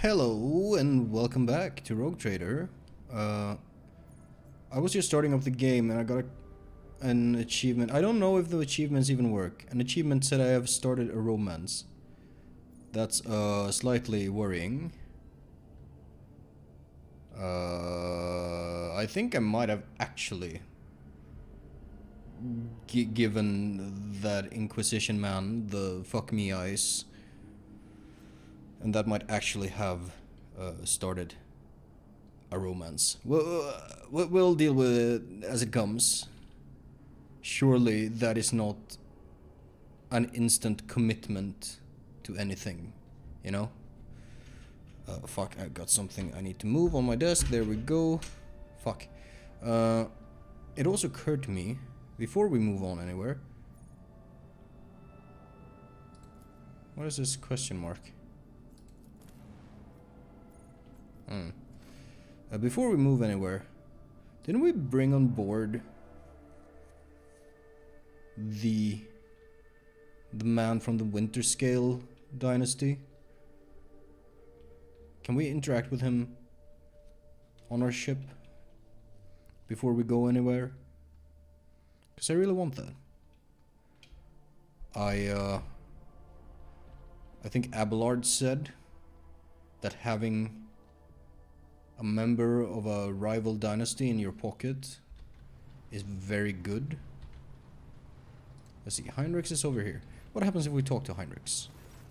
Hello and welcome back to Rogue Trader. I was just starting up the game and I got an achievement. I don't know if the achievements even work. An achievement said I have started a romance. That's slightly worrying. I think I might have actually given that Inquisition man the fuck me eyes. And that might actually have started a romance. We'll deal with it as it comes. Surely that is not an instant commitment to anything, you know? Fuck, I got something I need to move on my desk. There we go. Fuck. It also occurred to me, before we move on anywhere. What is this question mark? Before we move anywhere, didn't we bring on board the man from the Winter Scale dynasty? Can we interact with him on our ship before we go anywhere? Because I really want that. I think Abelard said that having a member of a rival dynasty in your pocket is very good. Let's see, Heinrichs is over here. What happens if we talk to Heinrichs?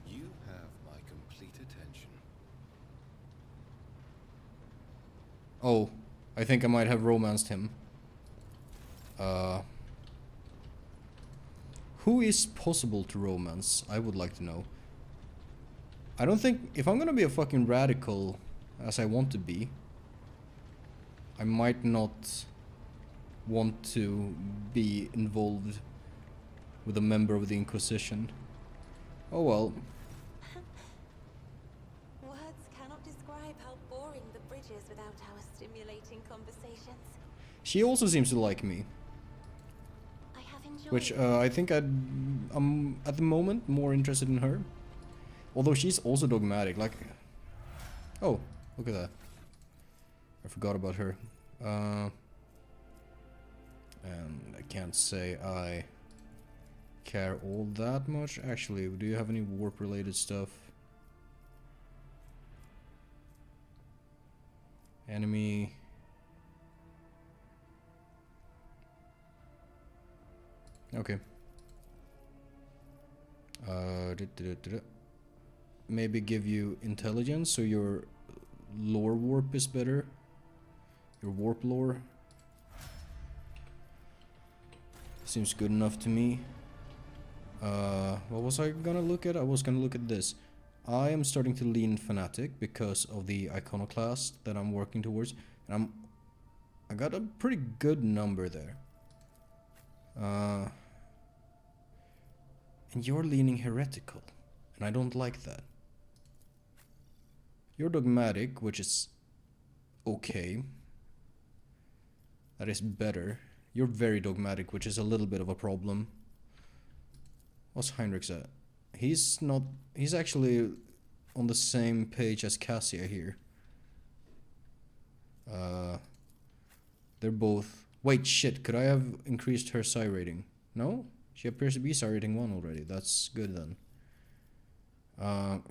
You have my complete attention. Oh, I think I might have romanced him. Who is possible to romance? I would like to know. I don't think, if I'm gonna be a fucking radical as I want to be, I might not want to be involved with a member of the Inquisition. Oh well. Words cannot describe how boring the bridge is without our stimulating conversations. She also seems to like me. I have enjoyed Which I think I'm at the moment more interested in her. Although she's also dogmatic, like... Oh, look at that. I forgot about her. And I can't say I care all that much. Actually, do you have any warp related stuff? Enemy... Okay. Maybe give you intelligence so your lore warp is better. Your warp lore seems good enough to me. What was I gonna look at? I was gonna look at this. I am starting to lean fanatic because of the iconoclast that I'm working towards, and I got a pretty good number there. And you're leaning heretical, and I don't like that. You're dogmatic, which is okay. That is better. You're very dogmatic, which is a little bit of a problem. What's Heinrichs at? He's not... He's actually on the same page as Cassia here. They're both... Wait, shit, could I have increased her psi rating? No? She appears to be psi rating 1 already. That's good then.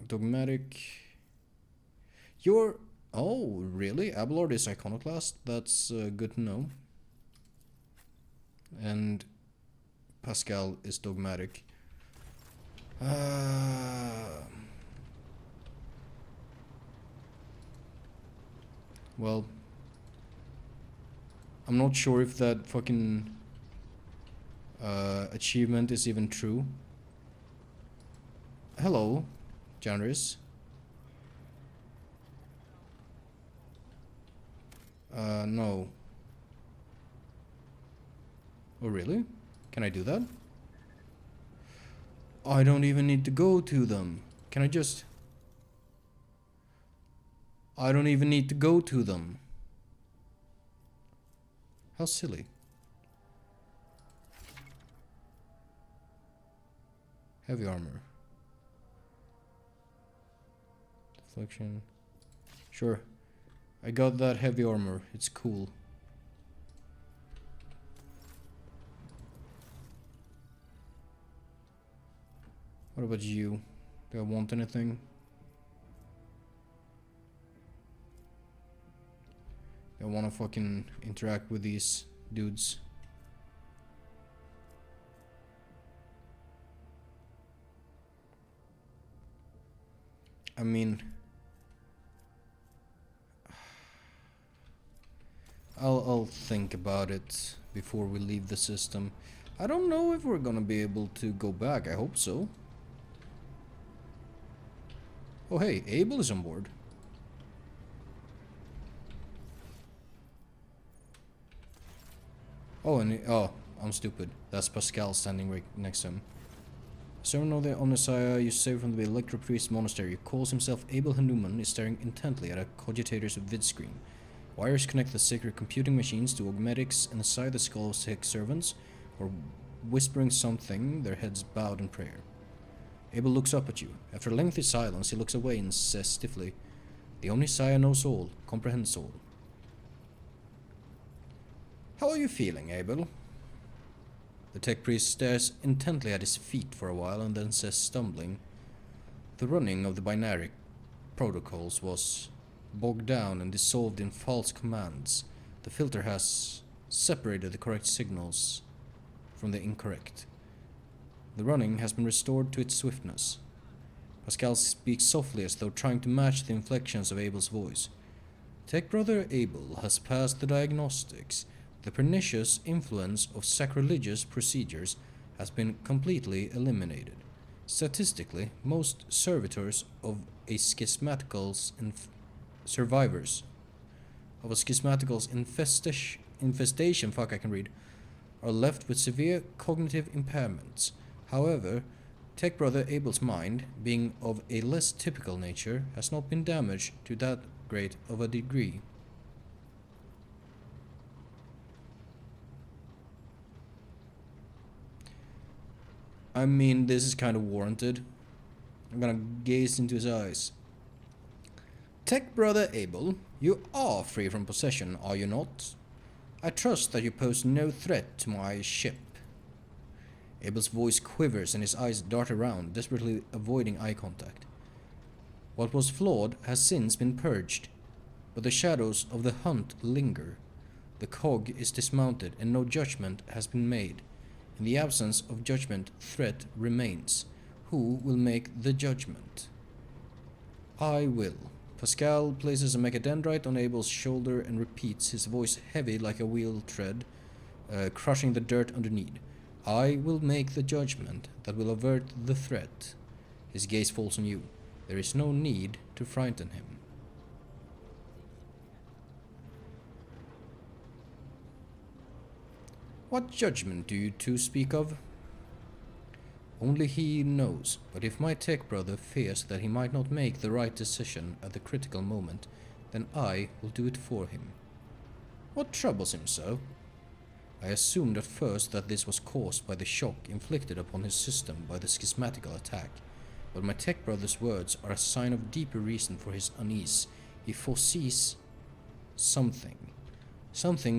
Dogmatic... You're... Oh, really? Abelard is iconoclast? That's good to know. And Pascal is dogmatic. Well, I'm not sure if that fucking achievement is even true. Hello, Janris. No. Oh, really? Can I do that? I don't even need to go to them. Can I just... I don't even need to go to them. How silly. Heavy armor. Deflection. Sure. I got that heavy armor. It's cool. What about you? Do I want anything? Do I want to fucking interact with these dudes? I mean, I'll think about it before we leave the system. I don't know if we're gonna be able to go back. I hope so. Oh hey, Abel is on board. Oh, and I'm stupid. That's Pascal standing right next to him. Servant of the Omnissiah, you saved from the Electro Priest Monastery, who calls himself Abel Hanuman, is staring intently at a cogitator's vidscreen. Wires connect the sacred computing machines to augmetics inside the skull of sick servants, or whispering something, their heads bowed in prayer. Abel looks up at you. After a lengthy silence, he looks away and says stiffly, "The Omnissiah knows all, comprehends all." How are you feeling, Abel? The tech priest stares intently at his feet for a while and then says, stumbling, "The running of the binary protocols was bogged down and dissolved in false commands. The filter has separated the correct signals from the incorrect. The running has been restored to its swiftness." Pascal speaks softly as though trying to match the inflections of Abel's voice. "Tech brother Abel has passed the diagnostics. The pernicious influence of sacrilegious procedures has been completely eliminated. Statistically, most servitors of a schismatical's survivors of a schismatical's infestation, are left with severe cognitive impairments. However, Tech brother Abel's mind, being of a less typical nature, has not been damaged to that great of a degree." I mean, this is kind of warranted. I'm gonna gaze into his eyes. "Tech brother Abel, you are free from possession, are you not? I trust that you pose no threat to my ship." Abel's voice quivers and his eyes dart around, desperately avoiding eye contact. "What was flawed has since been purged, but the shadows of the hunt linger. The cog is dismounted and no judgment has been made. In the absence of judgment, threat remains. Who will make the judgment?" "I will." Pascal places a mechadendrite on Abel's shoulder and repeats, his voice heavy like a wheel tread, crushing the dirt underneath. "I will make the judgment that will avert the threat." His gaze falls on you. There is no need to frighten him. "What judgment do you two speak of?" "Only he knows, but if my tech brother fears that he might not make the right decision at the critical moment, then I will do it for him." "What troubles him so?" "I assumed at first that this was caused by the shock inflicted upon his system by the schismatical attack, but my tech brother's words are a sign of deeper reason for his unease. He foresees something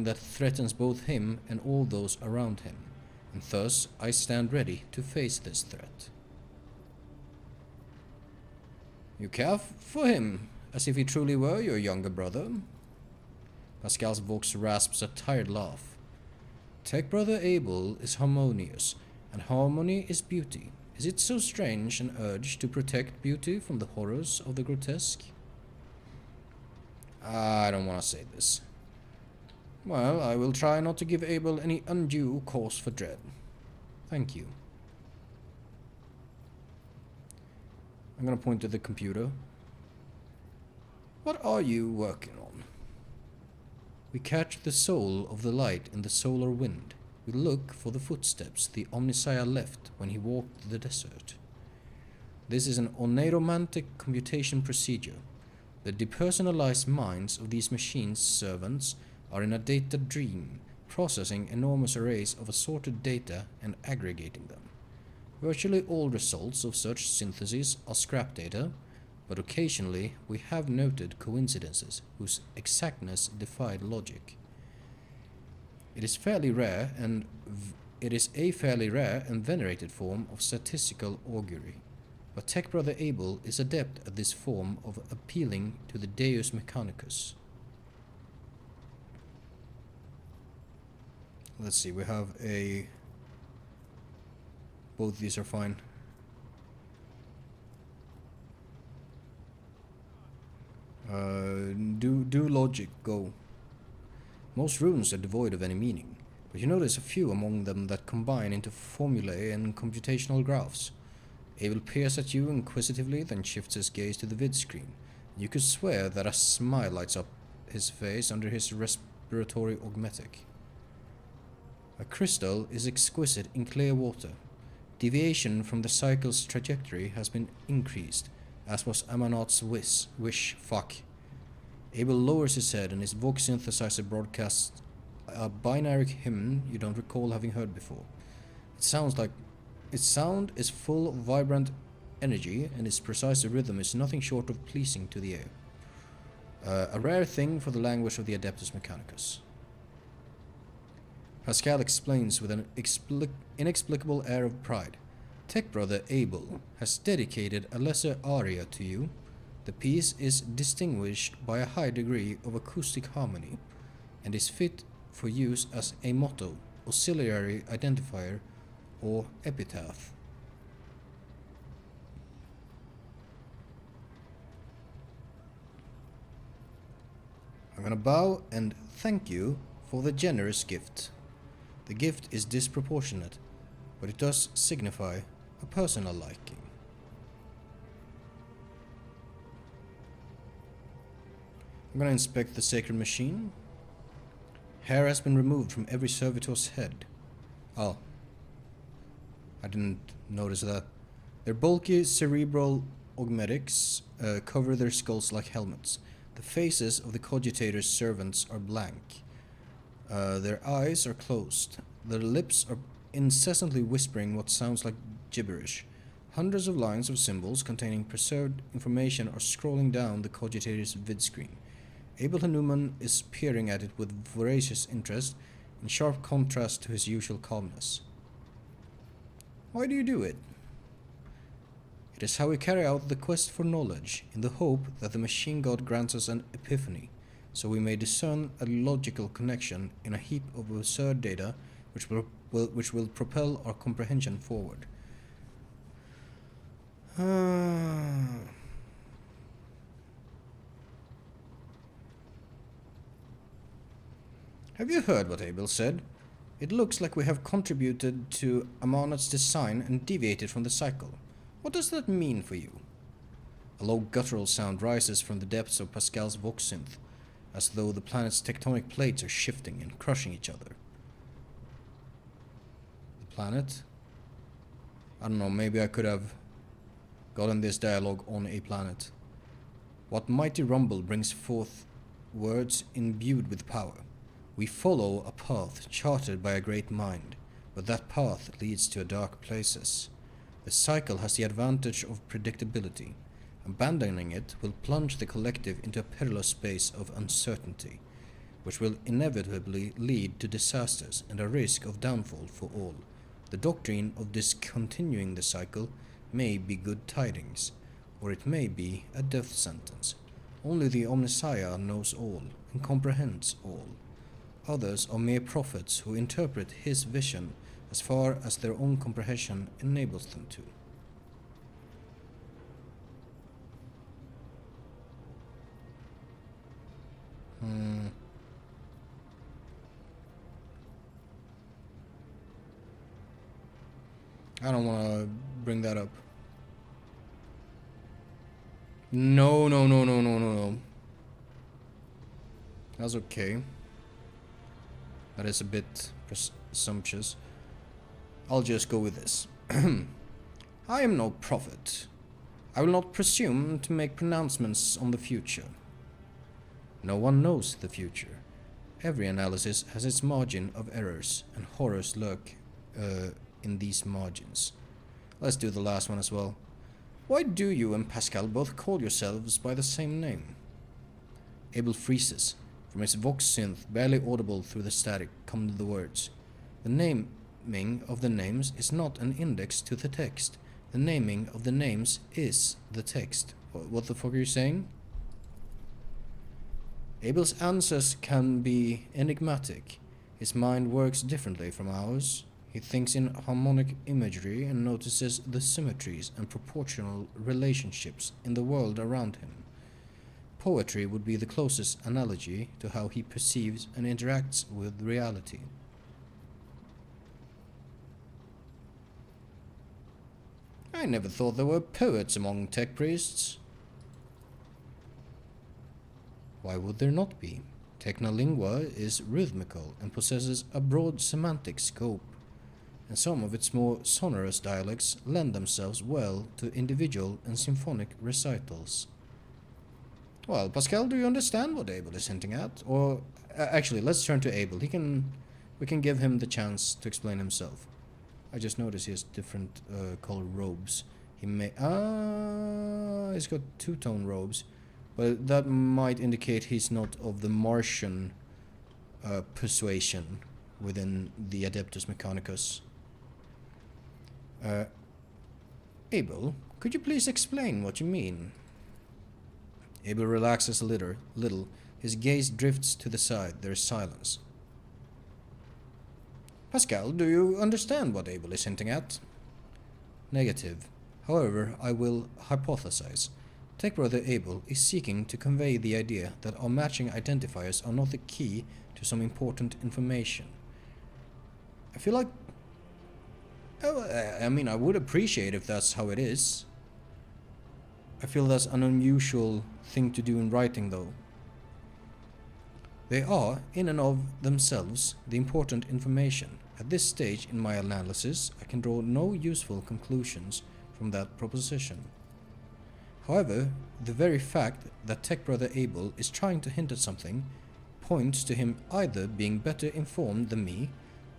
that threatens both him and all those around him, and thus I stand ready to face this threat." "You care for him, as if he truly were your younger brother?" Pascal's voice rasps a tired laugh. "Tech brother Abel is harmonious, and harmony is beauty. Is it so strange an urge to protect beauty from the horrors of the grotesque?" "I don't want to say this." "Well, I will try not to give Abel any undue cause for dread. Thank you." I'm gonna point to the computer. "What are you working on?" "We catch the soul of the light in the solar wind. We look for the footsteps the Omnissiah left when he walked the desert. This is an oneiromantic computation procedure. The depersonalized minds of these machines' servants are in a data dream, processing enormous arrays of assorted data and aggregating them. Virtually all results of such syntheses are scrap data, but occasionally we have noted coincidences whose exactness defied logic. It is a fairly rare and venerated form of statistical augury, but Tech Brother Abel is adept at this form of appealing to the Deus Mechanicus. Let's see, we have a... Both these are fine. Do logic, go. Most runes are devoid of any meaning, but you notice a few among them that combine into formulae and computational graphs. Abel peers at you inquisitively, then shifts his gaze to the vid screen. You could swear that a smile lights up his face under his respiratory augmetic. A crystal is exquisite in clear water. Deviation from the cycle's trajectory has been increased, as was Amanat's wish. Fuck. Abel lowers his head and his Vox synthesizer broadcasts a binary hymn you don't recall having heard before. Its sound is full of vibrant energy, and its precise rhythm is nothing short of pleasing to the ear. A rare thing for the language of the Adeptus Mechanicus. Pascal explains with an inexplicable air of pride. Tech Brother Abel has dedicated a lesser aria to you. The piece is distinguished by a high degree of acoustic harmony, and is fit for use as a motto, auxiliary identifier, or epitaph. I'm gonna bow and thank you for the generous gift. The gift is disproportionate, but it does signify a personal liking. I'm gonna inspect the sacred machine. Hair has been removed from every servitor's head. Oh. I didn't notice that. Their bulky cerebral augmetics cover their skulls like helmets. The faces of the cogitator's servants are blank. Their eyes are closed. Their lips are incessantly whispering what sounds like gibberish. Hundreds of lines of symbols containing preserved information are scrolling down the cogitator's vid screen. Abel Hanuman is peering at it with voracious interest, in sharp contrast to his usual calmness. Why do you do it? It is how we carry out the quest for knowledge, in the hope that the machine god grants us an epiphany, so we may discern a logical connection in a heap of absurd data which will propel our comprehension forward. Have you heard what Abel said? It looks like we have contributed to Amanat's design and deviated from the cycle. What does that mean for you? A low guttural sound rises from the depths of Pascal's Vox synth, as though the planet's tectonic plates are shifting and crushing each other. The planet? I don't know, maybe I could have gotten this dialogue on a planet. What mighty rumble brings forth words imbued with power? We follow a path charted by a great mind, but that path leads to dark places. The cycle has the advantage of predictability. Abandoning it will plunge the collective into a perilous space of uncertainty, which will inevitably lead to disasters and a risk of downfall for all. The doctrine of discontinuing the cycle may be good tidings, or it may be a death sentence. Only the Omnissiah knows all and comprehends all. Others are mere prophets who interpret his vision as far as their own comprehension enables them to. I don't want to bring that up. No. That's okay. That is a bit presumptuous. I'll just go with this. I am no prophet. I will not presume to make pronouncements on the future. No one knows the future. Every analysis has its margin of errors, and horrors lurk in these margins. Let's do the last one as well. Why do you and Pascal both call yourselves by the same name? Abel freezes. From his vox synth, barely audible through the static, come the words. The naming of the names is not an index to the text. The naming of the names is the text. What the fuck are you saying? Abel's answers can be enigmatic. His mind works differently from ours. He thinks in harmonic imagery and notices the symmetries and proportional relationships in the world around him. Poetry would be the closest analogy to how he perceives and interacts with reality. I never thought there were poets among tech priests. Why would there not be? Technolingua is rhythmical and possesses a broad semantic scope, and some of its more sonorous dialects lend themselves well to individual and symphonic recitals. Well, Pascal, do you understand what Abel is hinting at? Or, actually, let's turn to Abel. We can give him the chance to explain himself. I just noticed he has different colored robes. He's got two-tone robes. But that might indicate he's not of the Martian persuasion within the Adeptus Mechanicus. Abel, could you please explain what you mean? Abel relaxes a little. His gaze drifts to the side. There is silence. Pascal, do you understand what Abel is hinting at? Negative. However, I will hypothesize. Tech Brother Abel is seeking to convey the idea that our matching identifiers are not the key to some important information. I feel like... I mean, I would appreciate if that's how it is. I feel that's an unusual thing to do in writing, though. They are, in and of themselves, the important information. At this stage in my analysis, I can draw no useful conclusions from that proposition. However, the very fact that Tech Brother Abel is trying to hint at something points to him either being better informed than me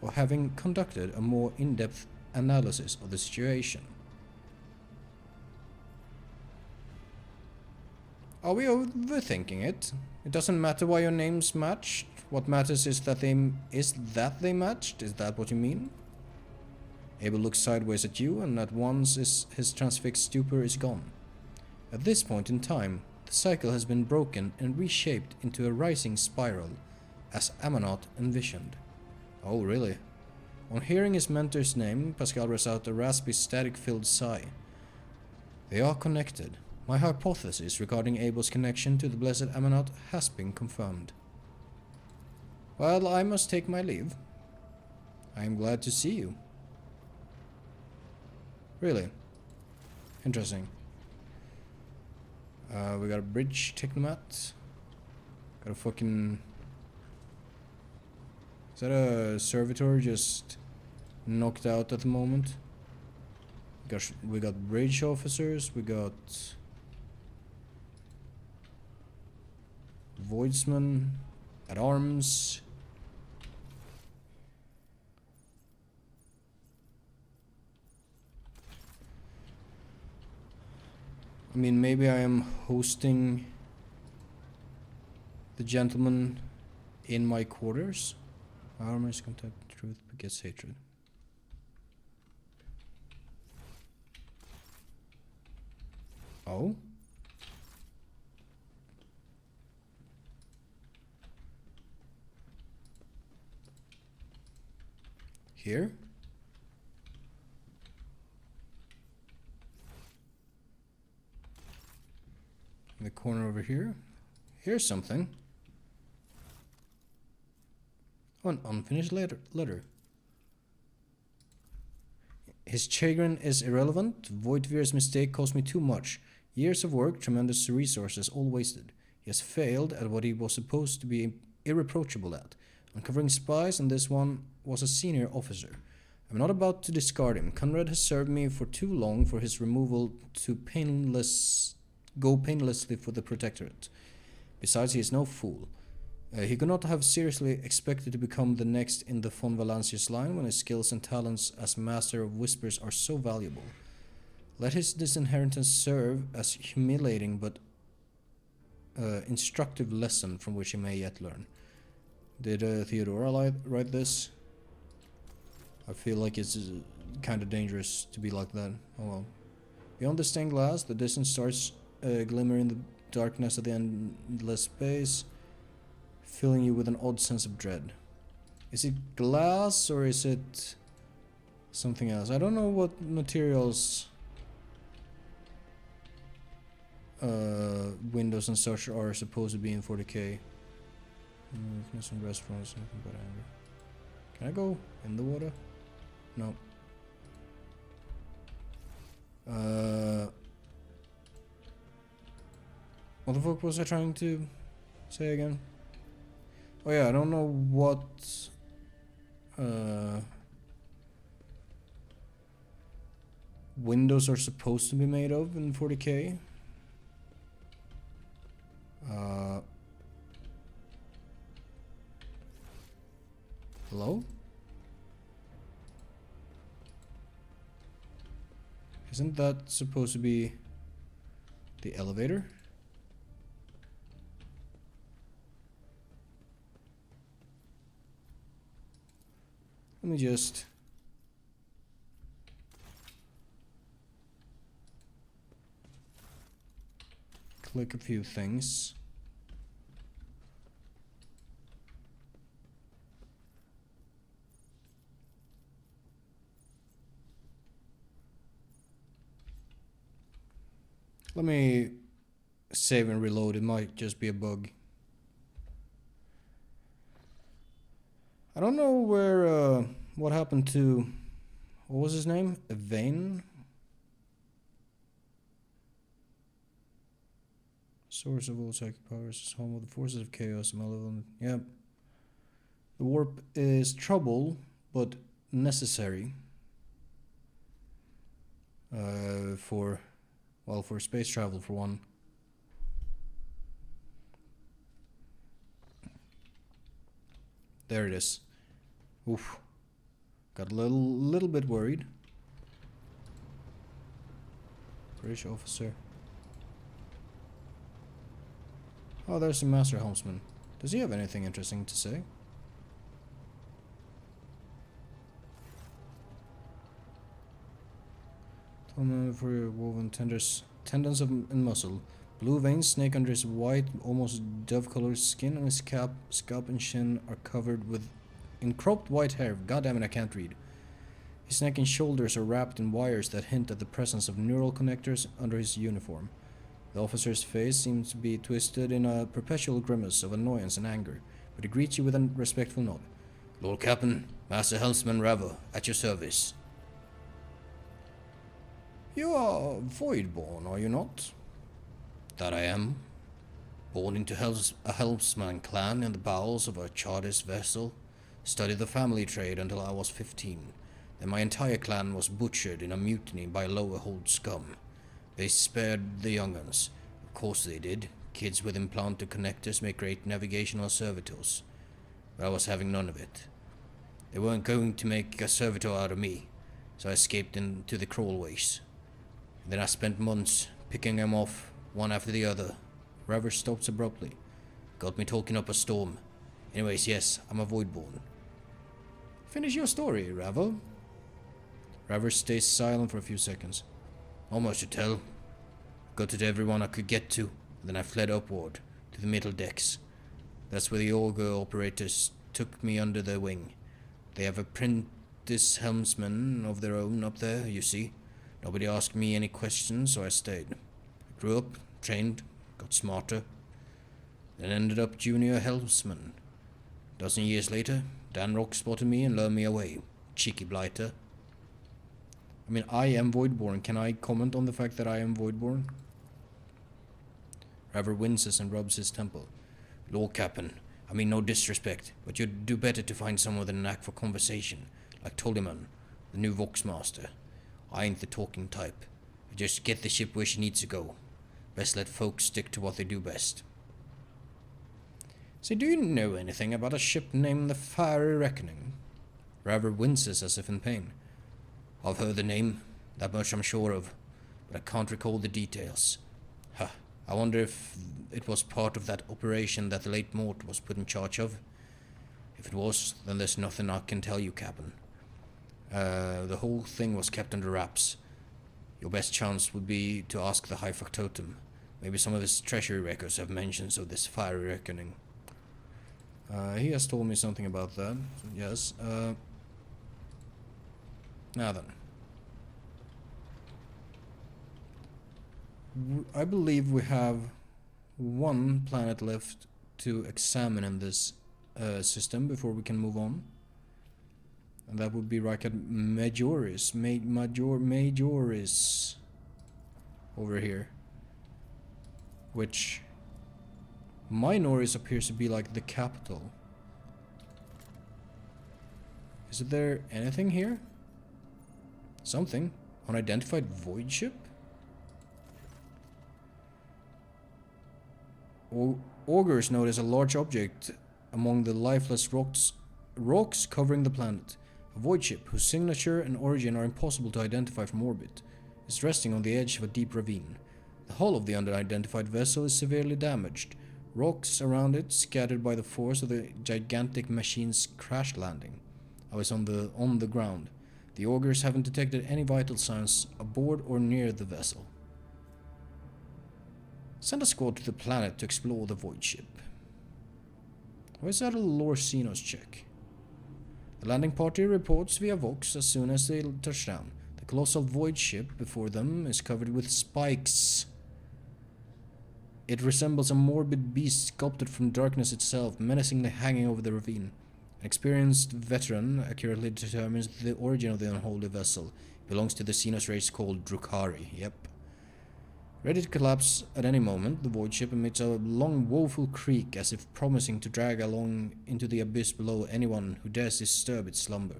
or having conducted a more in-depth analysis of the situation. Are we overthinking it? It doesn't matter why your names matched. What matters is that they matched. Is that what you mean? Abel looks sideways at you, and at once his transfixed stupor is gone. At this point in time, the cycle has been broken and reshaped into a rising spiral, as Amanat envisioned. Oh, really? On hearing his mentor's name, Pascal lets out a raspy, static-filled sigh. They are connected. My hypothesis regarding Abel's connection to the blessed Amanat has been confirmed. Well, I must take my leave. I am glad to see you. Really? Interesting. We got a bridge technomat. Got a fucking... Is that a servitor just knocked out at the moment? We got bridge officers. We got... Voidsmen at arms. I mean, maybe I am hosting the gentleman in my quarters. Armor is contact, truth begets hatred. Oh? Here? In the corner over here. Here's something. Oh, an unfinished letter. His chagrin is irrelevant. Voidvir's mistake cost me too much. Years of work, tremendous resources, all wasted. He has failed at what he was supposed to be irreproachable at. Uncovering spies, and this one was a senior officer. I'm not about to discard him. Conrad has served me for too long for his removal to go painlessly for the Protectorate. Besides, he is no fool. He could not have seriously expected to become the next in the von Valancius line when his skills and talents as Master of Whispers are so valuable. Let his disinheritance serve as humiliating but instructive lesson from which he may yet learn. Did Theodora write this? I feel like it's kind of dangerous to be like that. Oh well. Beyond the stained glass, the distant stars glimmer in the darkness of the endless space, filling you with an odd sense of dread. Is it glass or is it something else? I don't know what materials windows and such are supposed to be in 40k. Weakness and restaurants, nothing but anger. Can I go in the water? No. What the fuck was I trying to say again? Oh yeah, I don't know what windows are supposed to be made of in 40k. Hello? Isn't that supposed to be the elevator? Let me just click a few things. Let me save and reload. It might just be a bug. I don't know where, what happened to, what was his name? Evane? Source of all psychic powers, home of the forces of chaos, malevolent. Yep. The warp is trouble, but necessary. For space travel, for one. There it is. Oof. Got a little bit worried. British officer. Oh, there's the master helmsman. Does he have anything interesting to say? For your woven tendons and muscle. Blue veins snake under his white, almost dove-colored skin, and his scalp and chin are covered in cropped white hair. God damn it, I can't read. His neck and shoulders are wrapped in wires that hint at the presence of neural connectors under his uniform. The officer's face seems to be twisted in a perpetual grimace of annoyance and anger, but he greets you with a respectful nod. Lord Captain, Master Helmsman Ravo, at your service. You are Voidborn, are you not? That I am. Born into a helmsman clan in the bowels of a Chartist vessel. Studied the family trade until I was 15. Then my entire clan was butchered in a mutiny by lower hold scum. They spared the young uns. Of course they did. Kids with implanted connectors make great navigational servitors. But I was having none of it. They weren't going to make a servitor out of me, so I escaped into the crawlways. Then I spent months picking them off, one after the other. Raver stops abruptly. Got me talking up a storm. Anyways, yes, I'm a Voidborn. Finish your story, Raver. Raver stays silent for a few seconds. Not much to tell. Got to everyone I could get to, then I fled upward, to the middle decks. That's where the auger operators took me under their wing. They have a apprentice helmsman of their own up there, you see. Nobody asked me any questions, so I stayed. I grew up, trained, got smarter, then ended up junior helmsman. A dozen years later, Dan Rock spotted me and lured me away. Cheeky blighter. I mean, I am Voidborn. Can I comment on the fact that I am Voidborn? Raver winces and rubs his temple. Lord Captain, I mean no disrespect, but you'd do better to find someone with a knack for conversation, like Toliman, the new Voxmaster. I ain't the talking type. I just get the ship where she needs to go. Best let folks stick to what they do best. Say, do you know anything about a ship named the Fiery Reckoning? Raver winces as if in pain. I've heard the name, that much I'm sure of. but I can't recall the details. Huh. I wonder if it was part of that operation that the late Mort was put in charge of. If it was, then there's nothing I can tell you, Captain. The whole thing was kept under wraps. Your best chance would be to ask the High Factotum. Maybe some of his treasury records have mentions of this fiery reckoning. He has told me something about that. So yes. Now then. I believe we have one planet left to examine in this system before we can move on. And that would be Rykad Majoris. Majoris. Over here. Which... Minoris appears to be like the capital. Is there anything here? Something. Unidentified void ship? Augurs notice a large object among the lifeless rocks covering the planet. A void ship whose signature and origin are impossible to identify from orbit is resting on the edge of a deep ravine. The hull of the unidentified vessel is severely damaged. Rocks around it scattered by the force of the gigantic machine's crash landing. I was on the ground. The augurs haven't detected any vital signs aboard or near the vessel. Send a squad to the planet to explore the void ship. Why is that a lore Xenos check? The landing party reports via Vox as soon as they touch down. The colossal void ship before them is covered with spikes. It resembles a morbid beast sculpted from darkness itself, menacingly hanging over the ravine. An experienced veteran accurately determines the origin of the unholy vessel. It belongs to the Xenos race called Drukhari. Yep. Ready to collapse at any moment, the void ship emits a long, woeful creak as if promising to drag along into the abyss below anyone who dares disturb its slumber.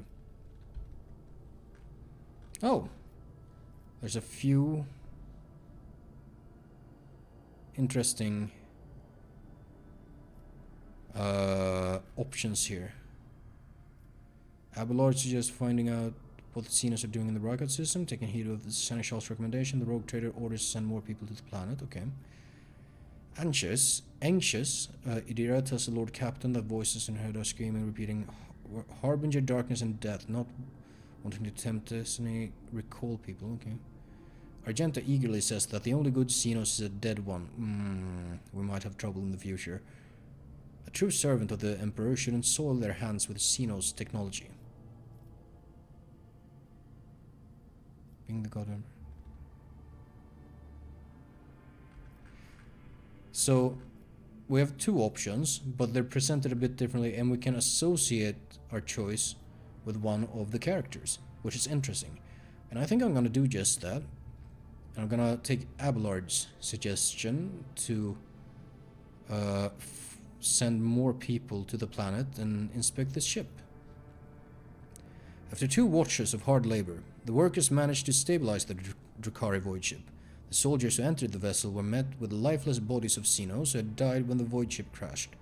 Oh, there's a few interesting options here. Abelard suggests finding out what the Xenos are doing in the Rykad system, taking heed of the Seneschal's recommendation. The rogue trader orders to send more people to the planet. Okay. Anxious, Idira tells the Lord Captain that voices in her head are screaming, repeating, "Harbinger, darkness, and death," not wanting to tempt destiny, recall people. Okay. Argenta eagerly says that the only good Xenos is a dead one. We might have trouble in the future. A true servant of the Emperor shouldn't soil their hands with Xenos technology. Being the God Emperor. So, we have two options, but they're presented a bit differently, and we can associate our choice with one of the characters, which is interesting. And I think I'm gonna do just that. And I'm gonna take Abelard's suggestion to send more people to the planet and inspect this ship. After 2 watches of hard labor, the workers managed to stabilize the Drukhari void ship. The soldiers who entered the vessel were met with the lifeless bodies of Xenos who had died when the void ship crashed.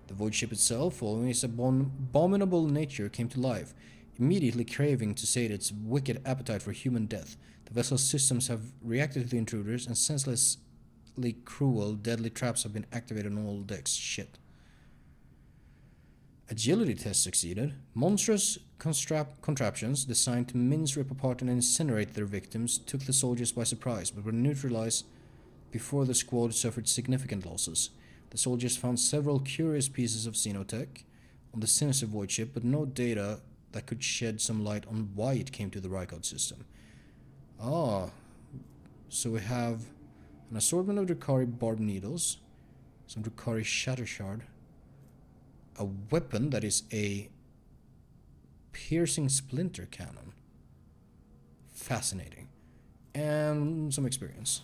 The void ship itself, following its abominable nature, came to life, immediately craving to sate its wicked appetite for human death. The vessel's systems have reacted to the intruders, and senselessly cruel, deadly traps have been activated on all decks. Shit. Agility test succeeded. Monstrous contraptions designed to mince, rip apart, and incinerate their victims took the soldiers by surprise, but were neutralized before the squad suffered significant losses. The soldiers found several curious pieces of xenotech on the sinister void ship, but no data that could shed some light on why it came to the Rykad system. So we have an assortment of Drukhari barbed needles, some Drukhari shatter shard, a weapon that is a piercing splinter cannon. Fascinating. And some experience.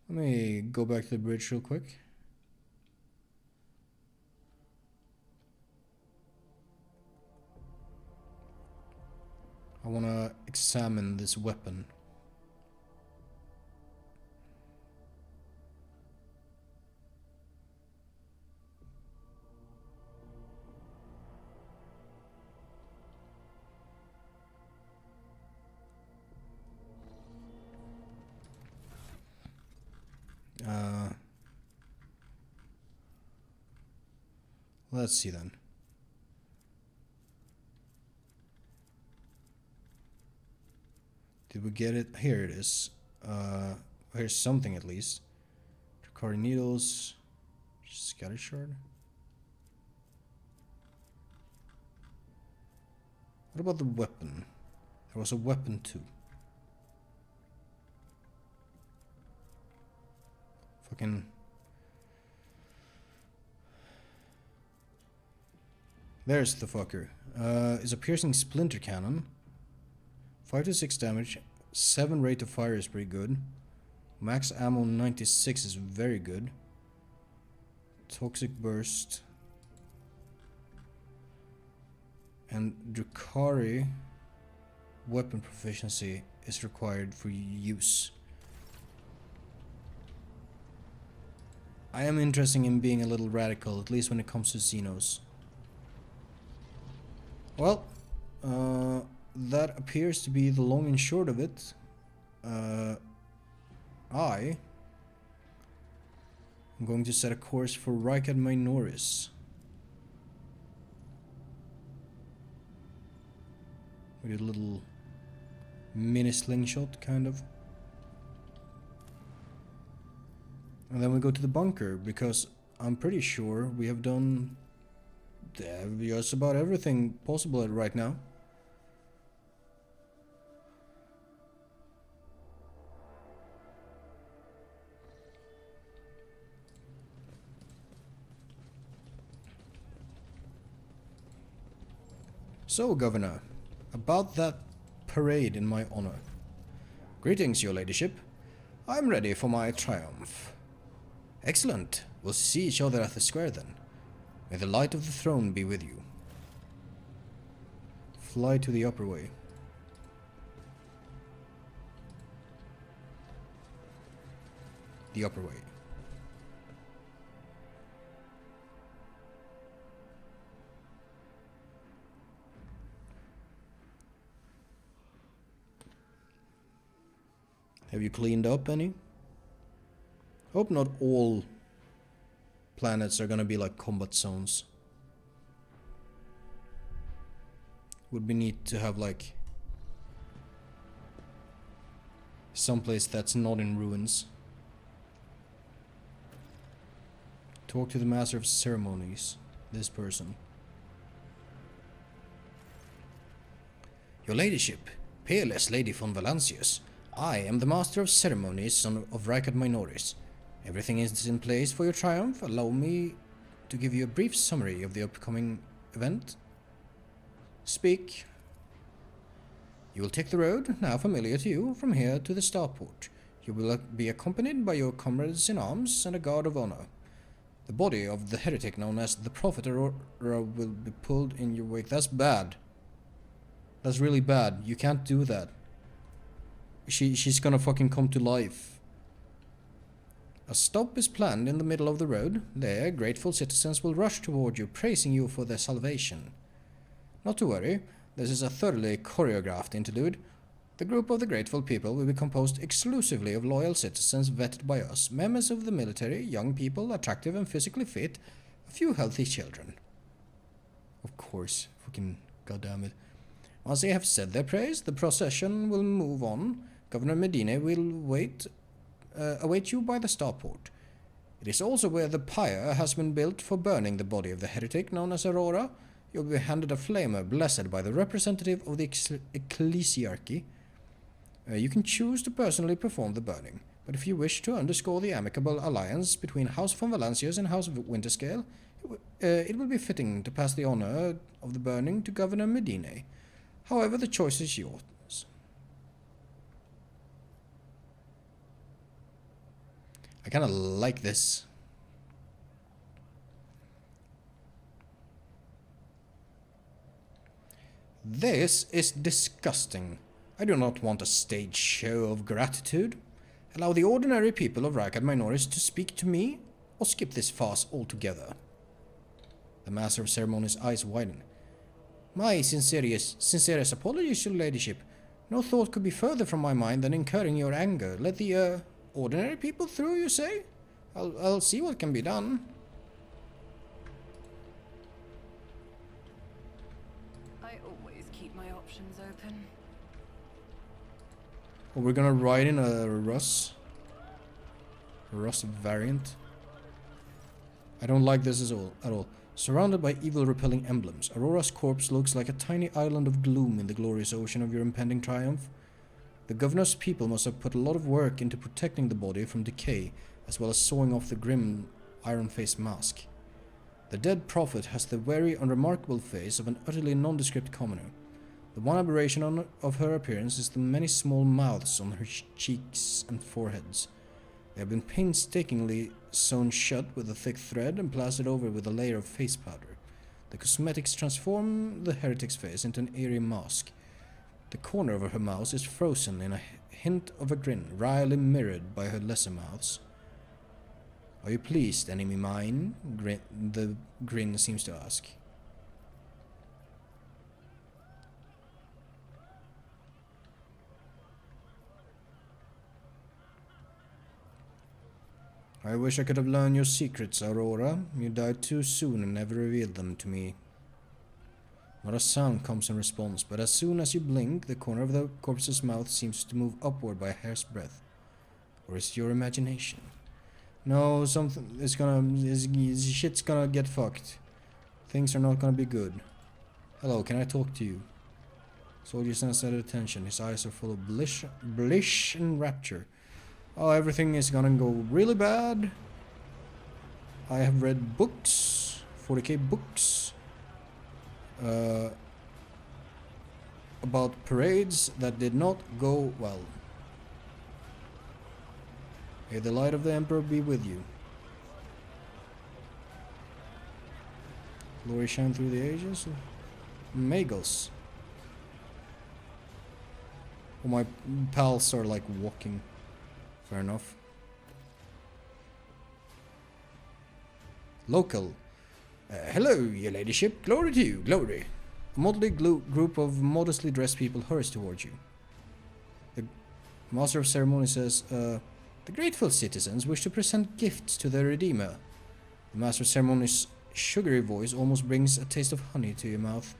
Let me go back to the bridge real quick. I want to examine this weapon. Let's see then. Did we get it? Here it is. Here's something at least. Tricari needles. Scatter shard. What about the weapon? There was a weapon too. Fucking... There's the fucker. It's a piercing splinter cannon. 5 to 6 damage. 7 rate of fire is pretty good. Max ammo 96 is very good. Toxic burst. And Drukari weapon proficiency is required for use. I am interested in being a little radical, at least when it comes to Xenos. Well, that appears to be the long and short of it. I am going to set a course for Rykad Minoris. With a little mini slingshot, kind of. And then we go to the bunker, because I'm pretty sure we have done just about everything possible right now. So, Governor, about that parade in my honor. Greetings, your ladyship. I'm ready for my triumph. Excellent. We'll see each other at the square then. May the light of the throne be with you. Fly to the upper way. The upper way. Have you cleaned up any? Hope not all planets are gonna be like combat zones. Would be neat to have like someplace that's not in ruins. Talk to the master of ceremonies, this person. Your ladyship, peerless Lady von Valancius. I am the master of ceremonies of Rykad Minoris. Everything is in place for your triumph. Allow me to give you a brief summary of the upcoming event. Speak. You will take the road, now familiar to you, from here to the starport. You will be accompanied by your comrades in arms and a guard of honor. The body of the heretic known as the Prophet Aurora will be pulled in your wake. That's bad. That's really bad. You can't do that. She's gonna fucking come to life. A stop is planned in the middle of the road. There, grateful citizens will rush toward you, praising you for their salvation. Not to worry, this is a thoroughly choreographed interlude. The group of the grateful people will be composed exclusively of loyal citizens vetted by us, members of the military, young people, attractive and physically fit, a few healthy children. Of course, fucking goddammit. Once they have said their praise, the procession will move on. Governor Medina will await you by the starport. It is also where the pyre has been built for burning the body of the heretic known as Aurora. You'll be handed a flamer blessed by the representative of the ecclesiarchy. You can choose to personally perform the burning, but if you wish to underscore the amicable alliance between House von Valancius and House of Winterscale, it will be fitting to pass the honor of the burning to Governor Medina. However, the choice is yours. I kind of like this. This is disgusting. I do not want a stage show of gratitude. Allow the ordinary people of Rykad Minoris to speak to me, or skip this farce altogether. The Master of Ceremonies' eyes widen. My sincerest apologies, your ladyship. No thought could be further from my mind than incurring your anger. Let the, ordinary people through, you say? I'll see what can be done. I always keep my options open. Oh, we're gonna ride in a Russ. Russ variant. I don't like this at all. Surrounded by evil repelling emblems, Aurora's corpse looks like a tiny island of gloom in the glorious ocean of your impending triumph. The governor's people must have put a lot of work into protecting the body from decay, as well as sawing off the grim, iron-faced mask. The dead prophet has the very unremarkable face of an utterly nondescript commoner. The one aberration of her appearance is the many small mouths on her cheeks and foreheads. They have been painstakingly sewn shut with a thick thread and plastered over with a layer of face powder. The cosmetics transform the heretic's face into an eerie mask. The corner of her mouth is frozen in a hint of a grin, wryly mirrored by her lesser mouths. Are you pleased, enemy mine? The grin seems to ask. I wish I could have learned your secrets, Aurora. You died too soon and never revealed them to me. Not a sound comes in response, but as soon as you blink, the corner of the corpse's mouth seems to move upward by a hair's breadth. Or is it your imagination? No, something is shit's gonna get fucked. Things are not gonna be good. Hello, can I talk to you? Soldier stands at attention. His eyes are full of bliss and rapture. Oh, everything is gonna go really bad. I have read books, 40k books, about parades that did not go well. May the light of the Emperor be with you. Glory shine through the ages. Magos. Oh, my pals are like walking. Fair enough. Local. Hello, your ladyship. Glory to you. Glory. A motley group of modestly dressed people hurries towards you. The master of ceremony says, the grateful citizens wish to present gifts to their redeemer. The master of ceremony's sugary voice almost brings a taste of honey to your mouth.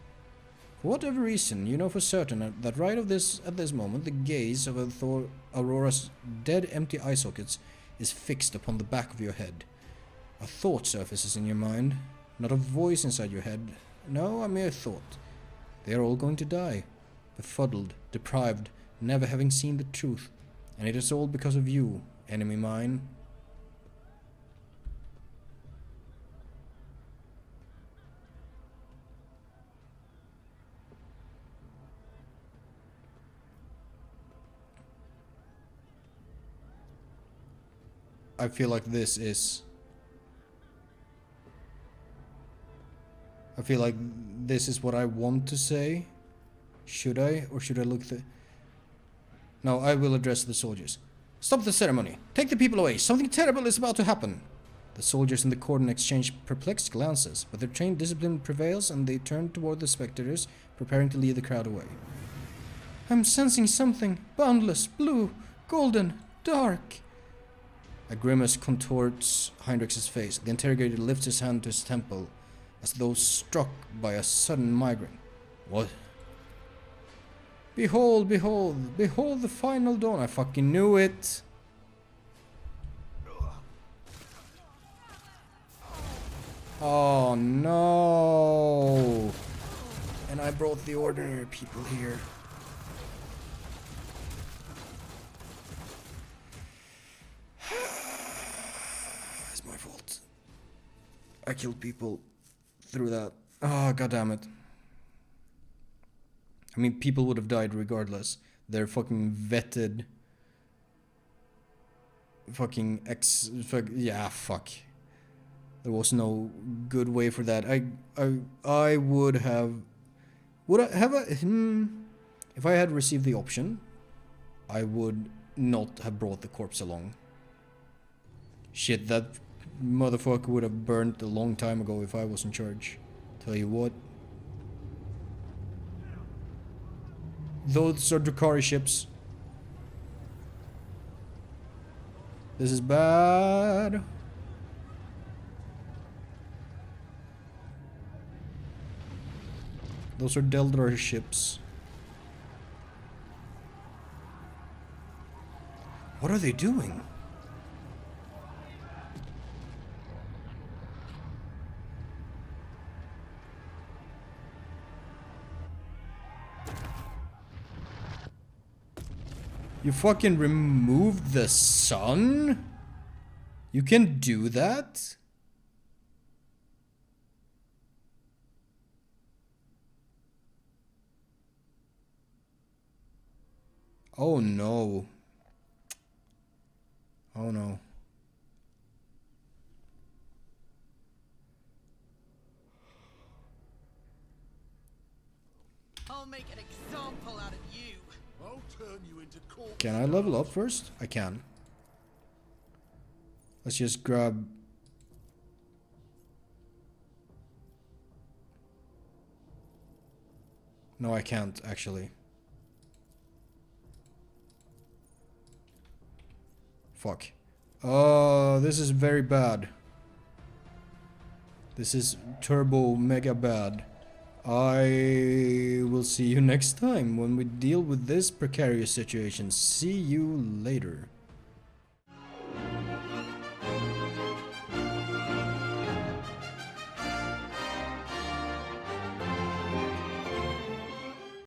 For whatever reason, you know for certain that right at this moment, the gaze of Aurora's dead empty eye sockets is fixed upon the back of your head. A thought surfaces in your mind, not a voice inside your head. No, a mere thought. They are all going to die, befuddled, deprived, never having seen the truth, and it is all because of you, enemy mine. I feel like this is what I want to say. Should I, or should I look the... No, I will address the soldiers. Stop the ceremony. Take the people away. Something terrible is about to happen. The soldiers in the cordon exchange perplexed glances, but their trained discipline prevails and they turn toward the spectators, preparing to lead the crowd away. I'm sensing something. Boundless, blue, golden, dark. A grimace contorts Heinrich's face. The interrogator lifts his hand to his temple, as though struck by a sudden migraine. What? Behold, behold, behold the final dawn. I fucking knew it. Oh no. And I brought the ordinary people here. It's my fault. I killed people through that. Oh, god damn it. I mean, people would have died regardless. They're fucking vetted. Yeah, fuck. There was no good way for that. I would have... If I had received the option, I would not have brought the corpse along. Shit, that motherfucker would have burnt a long time ago if I was in charge. Tell you what. Those are Drukhari ships. This is bad. Those are Deldar ships. What are they doing? You fucking removed the sun? You can do that? Oh no. Oh no. I'll make an example out of you. I'll turn you into corpse. Can I level up first? I can. Let's just grab... No, I can't actually. Fuck. Oh, this is very bad. This is turbo mega bad. I will see you next time when we deal with this precarious situation. See you later.